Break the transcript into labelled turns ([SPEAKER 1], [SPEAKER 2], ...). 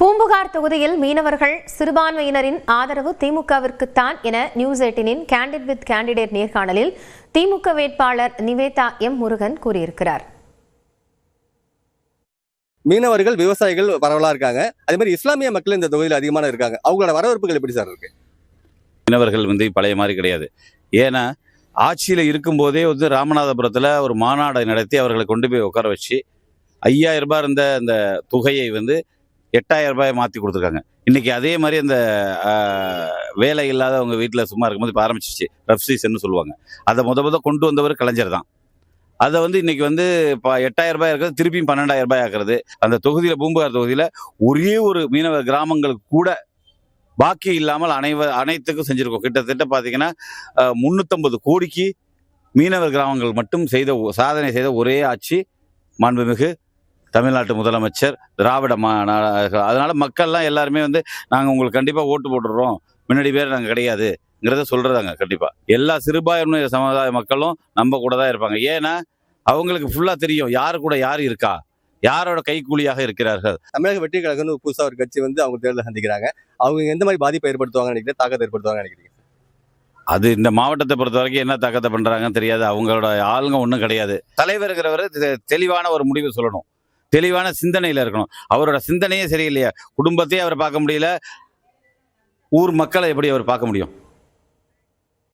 [SPEAKER 1] பூம்புகார் தொகுதியில் மீனவர்கள் சிறுபான்மையினரின் ஆதரவு திமுகவிற்குத்தான் என நியூஸ் 18 கேண்டிட் வித் கேண்டிடேட் நேர்காணலில் திமுக வேட்பாளர் நிவேதா எம் முருகன் கூறியிருக்கிறார்.
[SPEAKER 2] மீனவர்கள் விவசாயிகள் பரவலா இருக்காங்க. அதே மாதிரி இஸ்லாமிய மக்கள் இந்த தொகுதியில் அதிகமான இருக்காங்க. அவங்களோட வரவேற்புகள் எப்படி சார் இருக்கு?
[SPEAKER 3] மீனவர்கள் பழைய மாதிரி கிடையாது. ஏன்னா ஆட்சியில் இருக்கும்போதே ராமநாதபுரத்தில் ஒரு மாநாடை நடத்தி அவர்களை கொண்டு போய் உட்கார வச்சு 5000 ரூபாய் இருந்த அந்த தொகையை 8000 ரூபாயை மாற்றி கொடுத்துருக்காங்க. இன்றைக்கி அதே மாதிரி அந்த வேலை இல்லாதவங்க வீட்டில் சும்மா இருக்கும்போது இப்போ ஆரம்பிச்சிச்சு ரஃப் சீசன்னு சொல்லுவாங்க. அதை முத கொண்டு வந்தவர் கலைஞர் தான். அதை இன்னைக்கு இப்போ 8000 ரூபாய் இருக்கிறது திருப்பியும் 12000 ரூபாய் ஆக்குறது. அந்த தொகுதியில் பூம்புகார் தொகுதியில் ஒரே ஒரு மீனவர் கிராமங்களுக்கு கூட பாக்கி இல்லாமல் அனைத்துக்கும் செஞ்சுருக்கோம். கிட்டத்தட்ட பார்த்தீங்கன்னா 350 கோடிக்கு மீனவர் கிராமங்கள் மட்டும் சாதனை செய்த ஒரே ஆட்சி மாண்புமிகு தமிழ்நாட்டு முதலமைச்சர் திராவிட அதனால மக்கள்லாம் எல்லாருமே நாங்கள் உங்களுக்கு கண்டிப்பாக ஓட்டு போட்டுடுறோம், முன்னாடி பேர் நாங்கள் கிடையாதுங்கிறத சொல்றதாங்க. கண்டிப்பாக எல்லா சிறுபான்மை சமுதாய மக்களும் நம்ம கூட தான் இருப்பாங்க. ஏன்னா அவங்களுக்கு ஃபுல்லாக தெரியும் யாரு கூட யார் இருக்கா, யாரோட கைக்கூலியாக இருக்கிறார்கள்.
[SPEAKER 2] தமிழக வெற்றி கழகம்னு புதுசாக ஒரு கட்சி அவங்க தேர்தலை சந்திக்கிறாங்க. அவங்க எந்த மாதிரி பாதிப்பை ஏற்படுத்துவாங்க நினைக்கிறேன், தாக்கத்தை ஏற்படுத்துவாங்க நினைக்கிறீங்க?
[SPEAKER 3] அது இந்த மாவட்டத்தை பொறுத்த வரைக்கும் என்ன தாக்கத்தை பண்றாங்கன்னு தெரியாது. அவங்களோட ஆளுங்க ஒன்றும் கிடையாது. தலைவருங்கிறவர் தெளிவான ஒரு முடிவு சொல்லணும், தெளிவான சிந்தனையில் இருக்கணும். அவரோட சிந்தனையே சரியில்லையா, குடும்பத்தையே அவர் பார்க்க முடியல, ஊர் மக்களை எப்படி அவர் பார்க்க முடியும்?